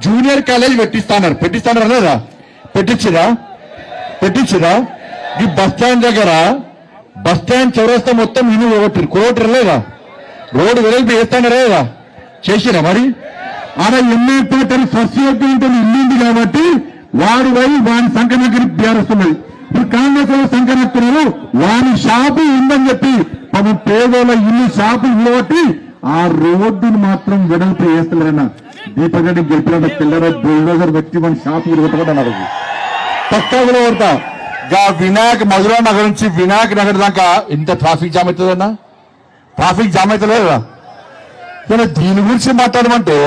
Junior college పెట్టిస్తాన్నారు లేదా? పెట్టించిరా ఈ bus stand దగ్గర బస్ స్టాండ్ చౌరస్తా మొత్తం ఇల్లు కోటి లేదా? రోడ్డు వెలుపు వేస్తానరా లేదా? చేసిరా మరి? ఆడ ఎన్నో పాటలు ఫస్ట్ ఇల్లు ఉంది కాబట్టి వాడి పోయి వాని సంఖ్య బేరుస్తున్నది. ఇప్పుడు కాంగ్రెస్ వాళ్ళు సంఖ్యస్తున్నారు వాని షాపు ఉందని చెప్పి పాపం పేదోళ్ళ ఇల్లు షాపు ఇవ్వబట్టి ఆ రోడ్డును మాత్రం వెడల్పు వేస్తలేరన్నా. దీపక్ రెడ్డి గెలిపిన పిల్లర బుల్డోజర్ వ్యక్తి మన షాపు కొట్టకూడన్నారు. పక్కలో కొడతా వినాయక్ మధురా నగర్ నుంచి వినాయక్ నగర్ దాకా ఇంత ట్రాఫిక్ జామ్ అవుతుందన్నా? ట్రాఫిక్ జామ్ అవుతలేదా? దీని గురించి మాట్లాడమంటే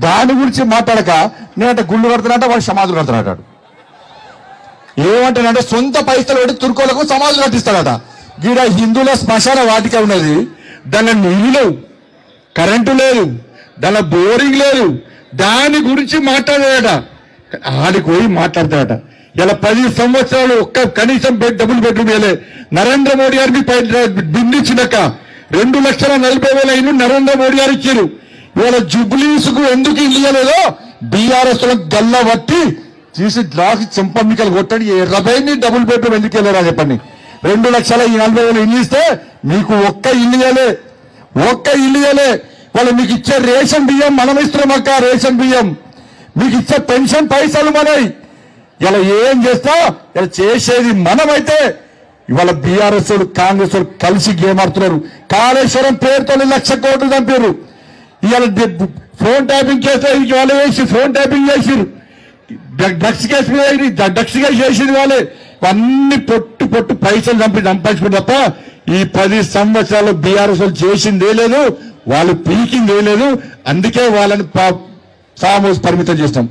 దాని గురించి మాట్లాడక నేనంటే గుళ్ళు కడుతున్నట్ట వాడు సమాధులు కడుతున్నట్టాడు. ఏమంటానంటే సొంత పైసలు పెట్టి తుర్కోలకు సమాధులు కట్టిస్తాడట. గీడ హిందువుల శ్మశాన వాటిక ఉన్నది, దానిలో నీళ్ళు లేవు, కరెంటు లేదు, దానిలో బోరింగ్ లేదు, దాని గురించి మాట్లాడాడట. ఆడికి పోయి మాట్లాడతాడట. ఇలా 10 సంవత్సరాలు ఒక్క కనీసం డబుల్ బెడ్రూమ్ వేయలే. నరేంద్ర మోడీ గారికి బిందించినాక 2,40,000 ఇల్లు నరేంద్ర మోడీ గారు ఇచ్చారు. ఇవాళ జుబ్లీస్ కు ఎందుకు ఇల్లు ఇవ్వలేదో బీఆర్ఎస్ గల్ల బట్టి తీసి గ్లాస్ చెంపమ్మికలు కొట్టండి. 20 డబుల్ బెడ్రూమ్ ఎందుకు వెళ్ళారా చెప్పండి. 2,40,000 ఇల్లు ఇస్తే మీకు ఒక్క ఇల్లు ఇవ్వలే. వాళ్ళు మీకు ఇచ్చే రేషన్ బియ్యం మనం ఇస్తున్నాం అక్క. రేషన్ బియ్యం మీకు ఇచ్చే పెన్షన్ పైసలు మనవి. ఇలా ఏం చేస్తా ఇలా చేసేది మనమైతే ఇవాళ బీఆర్ఎస్ కాంగ్రెస్ కలిసి గేమ్ ఆడుతున్నారు. కాళేశ్వరం పేరుతో 1,00,000 కోట్లు చంపారు. ఇవాళ ఫోన్ ట్యాపింగ్ కేసు వాళ్ళు వేసి ఫోన్ ట్యాపింగ్ చేసిరు. డ్రగ్స్ కేసు చేసింది వాళ్ళే. అన్ని పొట్టు పైసలు సంపాదించుకుని తప్ప ఈ 10 సంవత్సరాలు బీఆర్ఎస్ చేసిందే లేదు, వాళ్ళు పీకిందే లేదు. అందుకే వాళ్ళని ఫామ్ హౌస్ పరిమితం చేస్తాం.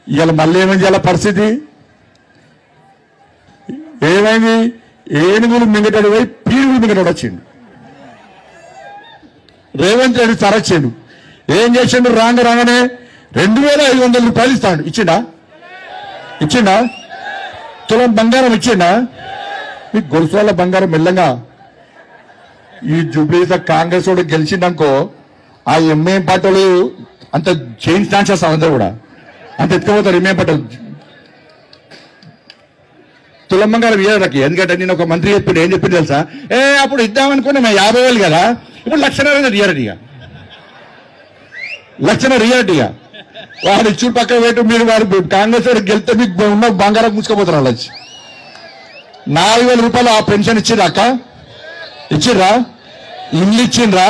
ఇవాళ మళ్ళీ ఏమైంది? ఇలా పరిస్థితి ఏమైంది? ఏనుగులు మింగటాడు పోయి పీనుగులు మింగటాడు వచ్చిండు. రేవంత్ రెడ్డి తరచ్చిండు. ఏం చేసిండు? రాగానే 2,500 రూపాయలు ఇస్తాడు. ఇచ్చిండా? తులం బంగారం ఇచ్చిండా? ఈ గొలుసు వాళ్ళ బంగారం మెల్లంగా ఈ జూబ్లీస్ కాంగ్రెస్ వాడు గెలిచిందనుకో ఆ ఎంఏం పార్టీలు అంత చేంజ్ ఛాన్సెస్ అందరూ కూడా అంత ఎత్తుకుపోతారు. ఎంఏం పార్టీలు తులం బంగారం ఇయ్యడానికి. ఎందుకంటే నేను ఒక మంత్రి చెప్పిండు. ఏం చెప్పింది తెలుసా? అప్పుడు ఇద్దామనుకున్నా మేము 50,000 కదా, ఇప్పుడు 1,00,000 రియాలిటీ. 1,00,000 రియాలిటీ వాడు ఇచ్చి పక్కన పెట్టు. మీరు వాడు కాంగ్రెస్ వాడు గెలిస్తే మీకు ఉన్న బంగారం ముసుకపోతారు. వాళ్ళు వచ్చి 4,000 రూపాయలు ఆ పెన్షన్ ఇచ్చిర్రా అక్క? ఇచ్చిర్రా? ఇల్లు ఇచ్చిండ్రా?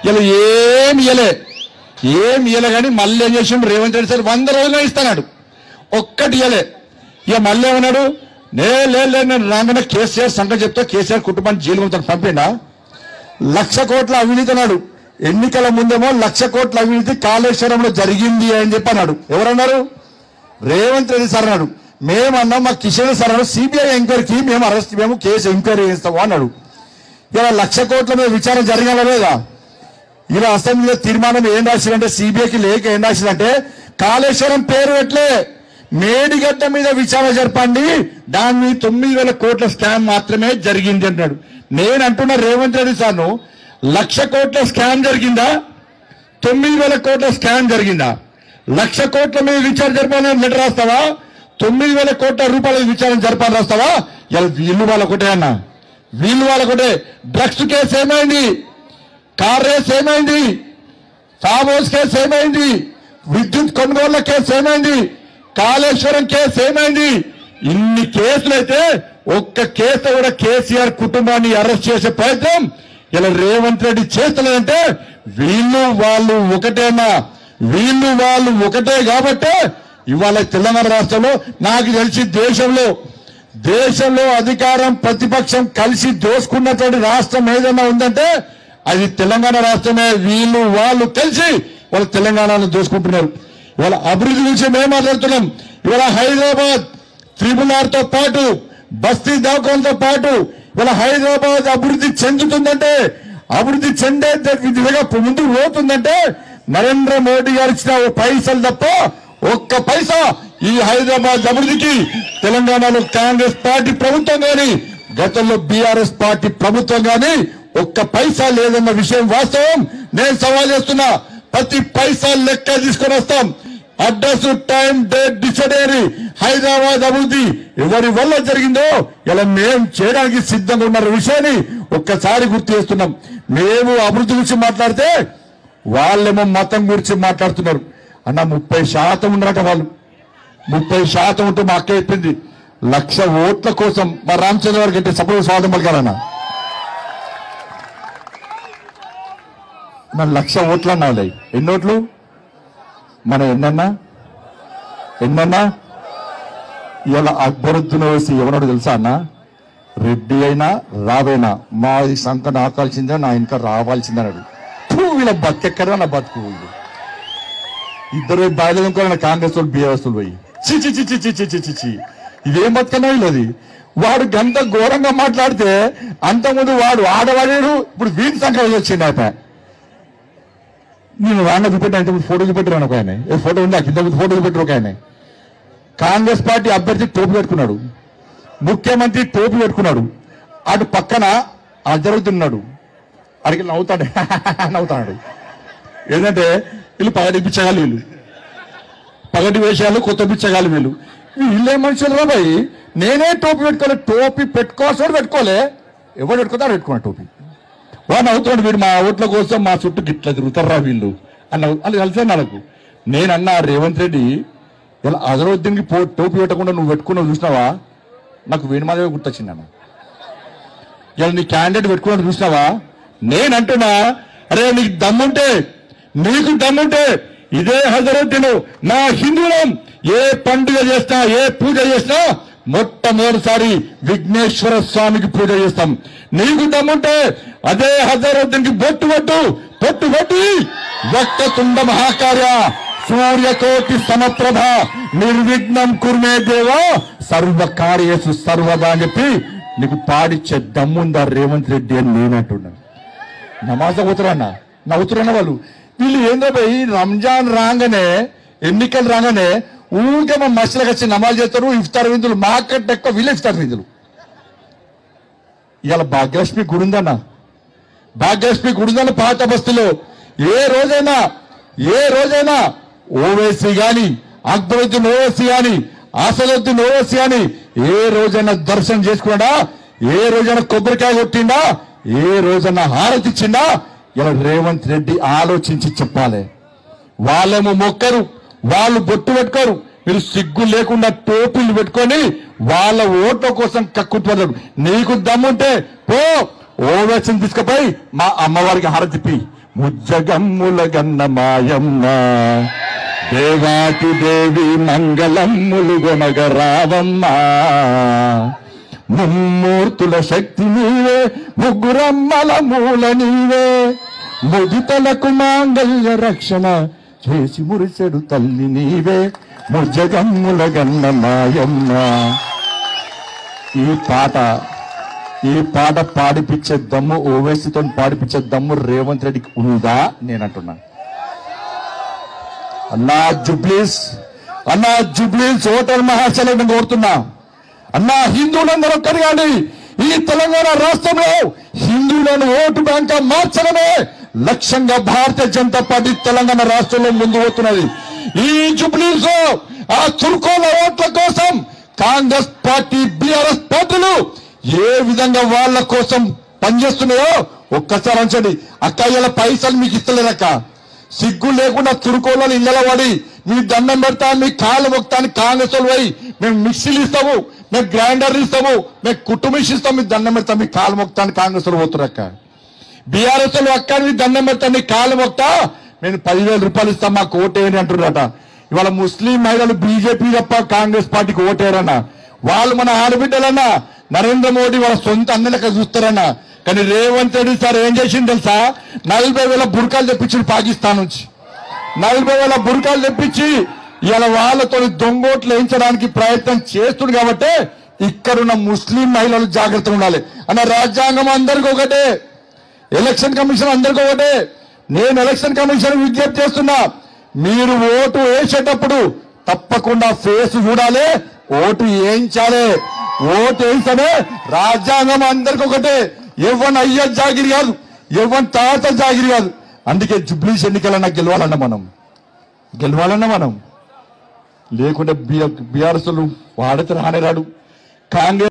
ఇలా ఏమి ఇయ్యలే కానీ మళ్ళీ ఏం చేసిండు రేవంత్ రెడ్డి సార్ 100 రోజులు ఇస్తాడు. ఒక్కటి ఇయ్యలే. ఇక మళ్ళీ ఏమన్నాడు? నేను రాగానే కేసీఆర్ సంగతి చెప్తా, కేసీఆర్ కుటుంబాన్ని జైలు పంపిండా. 1,00,000 కోట్ల అవినీతి అన్నాడు. ఎన్నికల ముందేమో 1,00,000 కోట్ల అవినీతి కాళేశ్వరంలో జరిగింది అని చెప్పి అన్నాడు. ఎవరన్నారు? రేవంత్ రెడ్డి సార్ అన్నాడు. మేమన్నాం మా కిషన్ సార్ అన్నాడు సిబిఐ ఎంక్వైరీకి మేము కేసు ఎంక్వైరీ చేస్తాము అన్నాడు. ఇలా 1,00,000 కోట్ల మీద విచారణ జరగాల లేదా? ఇలా అసెంబ్లీలో తీర్మానం ఏం రాసిందంటే సిబిఐకి లేక ఏం రాసిందంటే కాళేశ్వరం పేరు ఎట్లే మేడిగడ్డ మీద విచారణ జరపండి, దాని 9,000 కోట్ల స్కామ్ మాత్రమే జరిగింది అంటున్నాడు. నేను అంటున్నా రేవంత్ రెడ్డి సార్ను 1,00,000 కోట్ల స్కామ్ జరిగిందా? 9,000 కోట్ల స్కామ్ జరిగిందా? 1,00,000 కోట్ల మీద విచారణ జరపాలని లెటర్ రాస్తావా? 9,000 కోట్ల రూపాయల విచారణ జరపాలని రాస్తావా? వీళ్ళు వాళ్ళకొటే అన్న, వీళ్ళు వాళ్ళకొటే. డ్రగ్స్ కేసు ఏమైంది? కార్ రేస్ ఏమైంది? ఫామ్ హౌస్ కేసు ఏమైంది? విద్యుత్ కొనుగోళ్ల కేసు ఏమైంది? కాళేశ్వరం కేసు ఏమైంది? ఇన్ని కేసులైతే ఒక్క కేసు కూడా కేసీఆర్ కుటుంబాన్ని అరెస్ట్ చేసే ప్రయత్నం ఇలా రేవంత్ రెడ్డి చేస్తలేదంటే వీళ్ళు వాళ్ళు ఒకటే కాబట్టే ఇవాళ తెలంగాణ రాష్ట్రంలో నాకు తెలిసి దేశంలో అధికారం ప్రతిపక్షం కలిసి దోసుకున్నటువంటి రాష్ట్రం ఏదైనా ఉందంటే అది తెలంగాణ రాష్ట్రమే. వీళ్ళు వాళ్ళు కలిసి వాళ్ళ తెలంగాణను దోసుకుంటున్నారు. ఇవాళ అభివృద్ధి గురించి మేము మాట్లాడుతున్నాం. ఇవాళ హైదరాబాద్ RRR తో పాటు బస్తీ దవాఖానతో పాటు ఇవాళ హైదరాబాద్ అభివృద్ధి చెందుతుందంటే, అభివృద్ధి చెందే విధంగా ముందుకు పోతుందంటే నరేంద్ర మోడీ గారు ఇచ్చిన పైసలు తప్ప ఒక్క పైసా ఈ హైదరాబాద్ అభివృద్ధికి తెలంగాణలో కాంగ్రెస్ పార్టీ ప్రభుత్వం కానీ గతంలో బీఆర్ఎస్ పార్టీ ప్రభుత్వం కానీ ఒక్క పైసా లేదన్న విషయం వాస్తవం. నేను సవాల్ చేస్తున్నా, ప్రతి పైసా లెక్క తీసుకొని వస్తాం. అడ్రస్, టైం, డేట్ డిసైడ్ అయ్యి హైదరాబాద్ అభివృద్ధి ఎవరి వల్ల జరిగిందో ఇలా మేము చేయడానికి సిద్ధంగా ఉన్న విషయాన్ని ఒక్కసారి గుర్తు చేస్తున్నాం. మేము అభివృద్ధి గురించి మాట్లాడితే వాళ్ళేమో మతం గురించి మాట్లాడుతున్నారు. అన్న 30% ఉన్నారట వాళ్ళు. 30% ఉంటే మా అక్క చెప్పింది 1,00,000 ఓట్ల కోసం మా రామచంద్ర గారికి అంటే సపోజ్ స్వాగతం పలకాలన్నా. మన 1,00,000 ఓట్లు అన్నా. ఎన్ని ఓట్లు మన ఎన్నన్నా ఇలా అక్బరుద్దీన్ ఓవైసీ ఎవరో తెలుసా అన్న? రెడ్డి అయినా రావేనా మా ఈ సంత నాకాల్సిందే, నా ఇంకా రావాల్సిందన్నాడు. వీళ్ళ బతికెక్కడా నా బతుకు. ఇద్దరు బాధ్యత కాంగ్రెస్ వాళ్ళు బీఆర్ఎస్ పోయి చి ఇదేం బతుకన్నా వీళ్ళది. వాడు గంట ఘోరంగా మాట్లాడితే అంతకుముందు వాడు ఆడవాడాడు, ఇప్పుడు వీటి సంఖ్య వచ్చింది. ఆయన నేను రాంగ చూపెట్టా, ఇంతకుముందు ఫోటో చూపెట్టాను ఒక ఆయన. ఏ ఫోటో ఉంది ఇంతకుముందు ఫోటో చూపెట్టారు ఒక ఆయన. కాంగ్రెస్ పార్టీ అభ్యర్థి టోపీ పెట్టుకున్నాడు, ముఖ్యమంత్రి టోపీ పెట్టుకున్నాడు. అటు పక్కన అజరుతున్నాడు. అడిగి నవ్వుతాడు. ఏంటంటే వీళ్ళు పగటి పిచ్చగాలు, వీళ్ళు పగటి వేషాలు, కొత్త పిచ్చగాలు వీళ్ళు. వీళ్ళే మనుషులు రా భయ్. నేనే టోపీ పెట్టుకోలే, టోపీ పెట్టుకోవాల్సి పెట్టుకోలే, ఎవరు పెట్టుకుంటారు పెట్టుకున్నా టోపీ. వాడు నవ్వుతున్నాడు. వీడు మా ఓట్ల కోసం మా చుట్టూ గిట్లా తిరుగుతారా వీళ్ళు అని వాళ్ళు కలిసే నాకు. నేనన్నా రేవంత్ రెడ్డి ఇలా అజరుద్దీన్కి టోపీ పెట్టకుండా నువ్వు పెట్టుకున్నావు చూసినావా, నాకు వేణుమాధవే గుర్తొచ్చింది అన్న. ఇలా నీ క్యాండిడేట్ పెట్టుకున్నాడు చూసినావా, నేనంటున్నా అరే నీకు దమ్ముంటే ఇదే హజరద్దీన్ నా హిందువులం ఏ పండుగ చేసినా ఏ పూజ చేసినా మొట్టమొదటిసారి విఘ్నేశ్వర స్వామికి పూజ చేస్తాం. నీకు దమ్ముంటే అదే హజరద్దీన్ కి బొట్టు పెట్టి వక్రతుండ మహాకార్య సూర్యకోటి సమప్రభ నిర్విఘ్నం కుర్మే దేవా సర్వకార్యేషు సర్వదా అని చెప్పి నీకు పాడిచ్చే దమ్ముందా రేవంత్ రెడ్డి అని నేనంటున్నాను. నమాజ్ నవ్వుతున్నా వాళ్ళు. వీళ్ళు ఏందో పోయి రంజాన్ రాగానే, ఎన్నికలు రాగానే ఊరికే మా మసలకు వచ్చి నమాజ్ చేస్తారు. ఇఫ్తార్ విందులు మాకంటే ఎక్కువ వీళ్ళు ఇఫ్తార్ విందులు. ఇవాళ భాగ్యలక్ష్మి గుడి ఉందన్న పాత బస్తీలో ఏ రోజైనా ఓవైసీ గాని, అక్బరుద్దీన్ ఓవైసీ గాని, అసదుద్దీన్ ఓవైసీ గాని ఏ రోజైనా దర్శనం చేసుకున్నాడా? ఏ రోజైనా కొబ్బరికాయ కొట్టిండా? ఏ రోజైనా హారతి ఇచ్చిండా? ఇలా రేవంత్ రెడ్డి ఆలోచించి చెప్పాలి. వాళ్ళేమో మొక్కరు, వాళ్ళు బొట్టు పెట్టుకోరు. మీరు సిగ్గు లేకుండా టోపీలు పెట్టుకొని వాళ్ళ ఓట్ల కోసం కక్కుతున్నారు. నీకు దమ్ముంటే పో ఓవైసీని తీసుకుపోయి మా అమ్మవారికి హారతిప్పి ముజ్జగమ్ముల గన్న మాయమ్మ దేవాతి దేవి మంగళమ్ములు గొనగ రావమ్మ ముమ్మూర్తుల శక్తి నీవే ముగ్గురమ్మల మూల నీవే ముదితలకు మాంగళ్య రక్షణ చేసి మురిసెడు తల్లి నీవే ముజ్జగమ్ముల గన్న మాయమ్మ. ఈ పాట పాడిపించే దమ్ము ఓవైసీతో పాడిపించే దమ్ము రేవంత్ రెడ్డికి ఉందా? నేనంటున్నా. అన్నా జుబ్లీస్ హోటల్ మహాశైలను కోరుతున్నా. అన్నా హిందువులందరూ ఒక్కరిగాని ఈ తెలంగాణ రాష్ట్రంలో హిందువులను ఓటు బ్యాంక్ మార్చడమే లక్ష్యంగా భారతీయ జనతా పార్టీ తెలంగాణ రాష్ట్రంలో ముందు పోతున్నది. ఈ జుబ్లీస్ ఆ చురుకోల ఓట్ల కోసం కాంగ్రెస్ పార్టీ, బీఆర్ఎస్ పార్టీలు ఏ విధంగా వాళ్ళ కోసం పనిచేస్తున్నాయో ఒక్కసారి అంచండి. అక్క ఇలా పైసలు మీకు ఇస్తలేదక్క, సిగ్గు లేకుండా చురుకోళ్ళని ఇళ్ళలో పడి మీ దండం పెడతా, మీ కాళ్ళు మొక్తానికి కాంగ్రెస్ వాళ్ళు పోయి మేము మిక్సీలు ఇస్తాము, మేము గ్రైండర్లు ఇస్తాము, మేము కుటుంబిష్ ఇస్తాం, మీ దండం పెడతాం, మీ కాళ్ళు మొక్తానికి కాంగ్రెస్ వాళ్ళు పోతున్నారు. బీఆర్ఎస్ వాళ్ళు అక్క మీ దండం పెడతా, నీ కాళ్ళు మొక్తా, నేను 10,000 రూపాయలు ఇస్తాం మాకు ఓటేయని అంటున్నారట. ఇవాళ ముస్లిం మహిళలు బీజేపీ తప్ప కాంగ్రెస్ పార్టీకి ఓటేయరన్నా. వాళ్ళు మన ఆడబిడ్డలన్నా నరేంద్ర మోడీ వాళ్ళ సొంత అన్నలక చూస్తారన్నా. కానీ రేవంత్ రెడ్డి సార్ ఏం చేసింది తెలుసా? 40,000 బుర్కాలు తెప్పించి పాకిస్తాన్ నుంచి 40,000 బుర్కాలు తెప్పించి ఇలా వాళ్ళతో దొంగోట్లు వేయించడానికి ప్రయత్నం చేస్తుంది. కాబట్టి ఇక్కడున్న ముస్లిం మహిళలు జాగ్రత్తగా ఉండాలి అన్న. రాజ్యాంగం అందరికీ ఒకటే, ఎలక్షన్ కమిషన్ అందరికీ ఒకటే. నేను ఎలక్షన్ కమిషన్ విజ్ఞప్తి చేస్తున్నా, మీరు ఓటు వేసేటప్పుడు తప్పకుండా ఫేస్ చూడాలి, ఓటు వేయించాలి. ఓటు వేయిస్తేనే రాజ్యాంగం అందరికి ఒకటే. ఎవరి అయ్య జాగిరి కాదు, ఎవరి తాత జాగిరి కాదు. అందుకే జుబ్లీస్ ఎన్నికలన్నా గెలవాలన్నా మనం లేకుంటే బీఆర్ఎస్ వాడితే రానే రాడు. కాంగ్రెస్